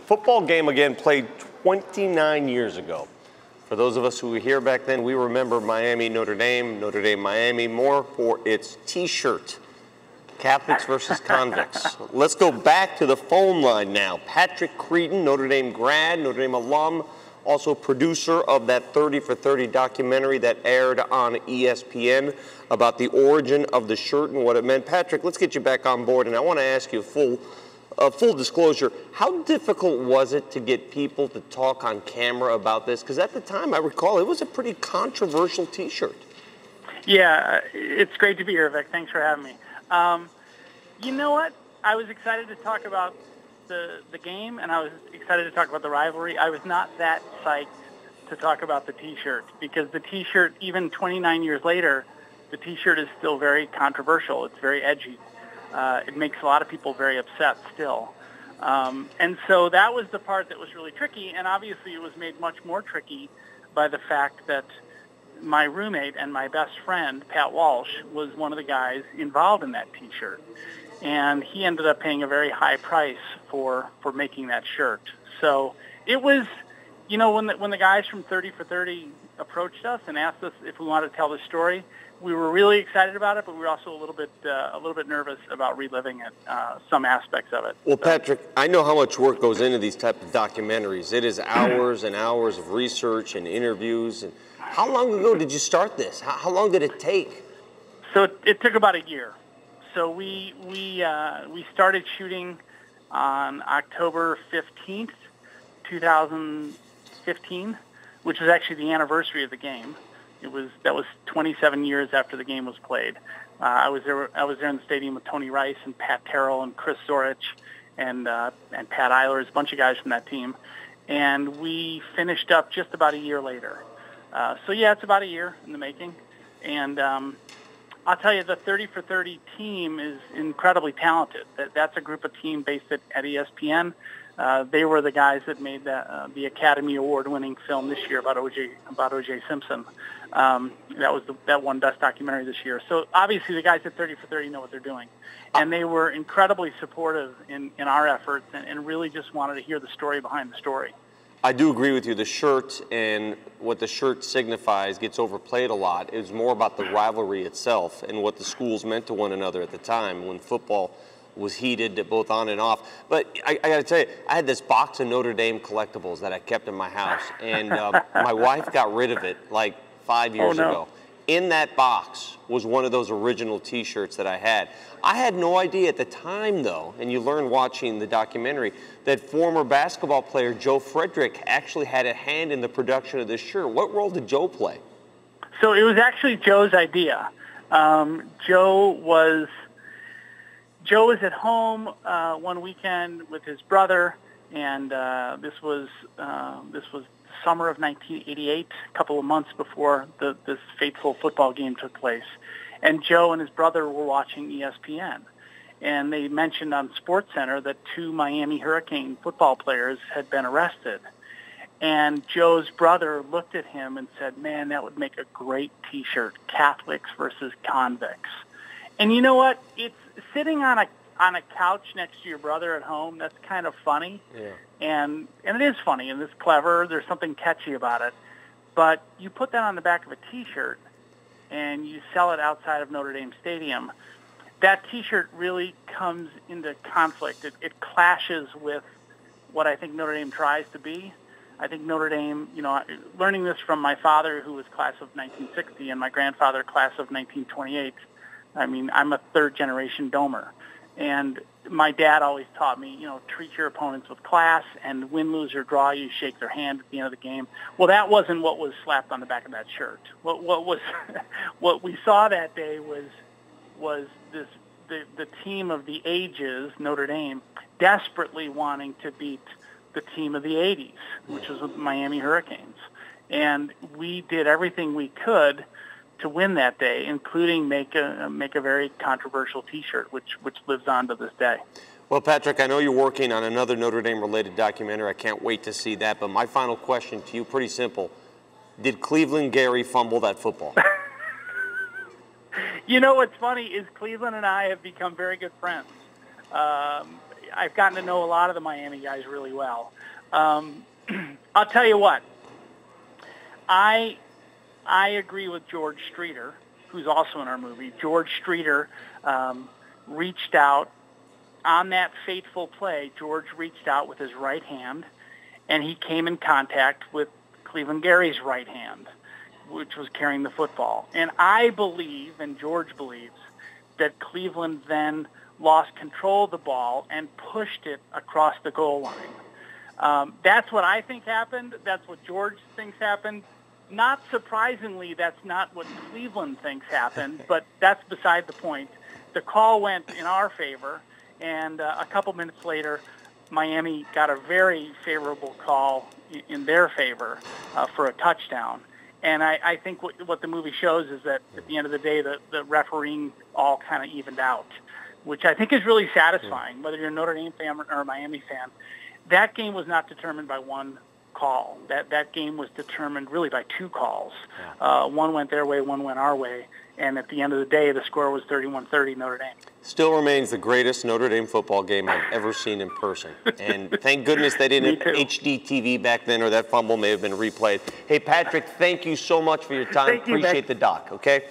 Football game again played 29 years ago. For those of us who were here back then, we remember Miami, Notre Dame, Miami more for its T-shirt. Catholics versus Convicts. Let's go back to the phone line now. Patrick Creadon, Notre Dame grad, Notre Dame alum, also producer of that 30 for 30 documentary that aired on ESPN about the origin of the shirt and what it meant. Patrick, let's get you back on board, and I want to ask you full disclosure, how difficult was it to get people to talk on camera about this? Because at the time, I recall, it was a pretty controversial T-shirt. Yeah, it's great to be here, Vic. Thanks for having me. You know what? I was excited to talk about the game, and I was excited to talk about the rivalry. I was not that psyched to talk about the T-shirt, because the T-shirt, even 29 years later, the T-shirt is still very controversial. It's very edgy. It makes a lot of people very upset still. And so that was the part that was really tricky, and obviously it was made much more tricky by the fact that my roommate and my best friend, Pat Walsh, was one of the guys involved in that T-shirt. And he ended up paying a very high price for making that shirt. So it was, you know, when the guys from 30 for 30 approached us and asked us if we wanted to tell the story, we were really excited about it, but we were also a little bit nervous about reliving it, some aspects of it. Well, Patrick, I know how much work goes into these type of documentaries. It is hours and hours of research and interviews. And how long ago did you start this? How long did it take? So it took about a year. So we started shooting on October 15th, 2015, which was actually the anniversary of the game. That was 27 years after the game was played. I was there in the stadium with Tony Rice and Pat Terrell and Chris Zorich and Pat Eilers, a bunch of guys from that team, and we finished up just about a year later. So yeah, it's about a year in the making, and I'll tell you, the 30 for 30 team is incredibly talented. That's a group of team based at ESPN. They were the guys that made the Academy Award-winning film this year about O.J. Simpson. That won Best Documentary this year. So obviously the guys at 30 for 30 know what they're doing. And they were incredibly supportive in our efforts and really just wanted to hear the story behind the story. I do agree with you. The shirt and what the shirt signifies gets overplayed a lot. It's more about the rivalry itself and what the schools meant to one another at the time when football was heated both on and off. But I got to tell you, I had this box of Notre Dame collectibles that I kept in my house, and my wife got rid of it like 5 years ago. In that box was one of those original T-shirts that I had. I had no idea at the time, though, and you learn watching the documentary, that former basketball player Joe Frederick actually had a hand in the production of this shirt. What role did Joe play? So it was actually Joe's idea. Joe was at home one weekend with his brother, and this was summer of 1988, a couple of months before this fateful football game took place. And Joe and his brother were watching ESPN, and they mentioned on SportsCenter that 2 Miami Hurricane football players had been arrested. And Joe's brother looked at him and said, "Man, that would make a great T-shirt, Catholics versus Convicts." And you know what? It's sitting on a couch next to your brother at home. That's kind of funny. Yeah. And it is funny, and it's clever. There's something catchy about it. But you put that on the back of a T-shirt, and you sell it outside of Notre Dame Stadium, that T-shirt really comes into conflict. It clashes with what I think Notre Dame tries to be. I think Notre Dame, you know, learning this from my father, who was class of 1960, and my grandfather, class of 1928, I mean, I'm a third-generation Domer. And my dad always taught me, you know, treat your opponents with class, and win, lose, or draw, you shake their hand at the end of the game. Well, that wasn't what was slapped on the back of that shirt. What was what we saw that day was the team of the ages, Notre Dame, desperately wanting to beat the team of the 80s, which was the Miami Hurricanes. And we did everything we could to win that day, including make a very controversial T-shirt, which lives on to this day. Well, Patrick, I know you're working on another Notre Dame-related documentary. I can't wait to see that. But my final question to you, pretty simple. Did Cleveland Gary fumble that football? You know what's funny is Cleveland and I have become very good friends. I've gotten to know a lot of the Miami guys really well. I'll tell you what. I agree with George Streeter, who's also in our movie. George Streeter reached out on that fateful play. George reached out with his right hand, and he came in contact with Cleveland Gary's right hand, which was carrying the football. And I believe, and George believes, that Cleveland then lost control of the ball and pushed it across the goal line. That's what I think happened. That's what George thinks happened. Not surprisingly, that's not what Cleveland thinks happened, but that's beside the point. The call went in our favor, and a couple minutes later, Miami got a very favorable call in their favor for a touchdown. And I think what the movie shows is that at the end of the day, the refereeing all kind of evened out, which I think is really satisfying, whether you're a Notre Dame fan or a Miami fan. That game was not determined by one call. That game was determined really by two calls. One went their way, one went our way. And at the end of the day, the score was 31-30 Notre Dame. Still remains the greatest Notre Dame football game I've ever seen in person. And thank goodness they didn't have HD TV back then, or that fumble may have been replayed. Hey, Patrick, thank you so much for your time. Thank you, Appreciate the doc, okay?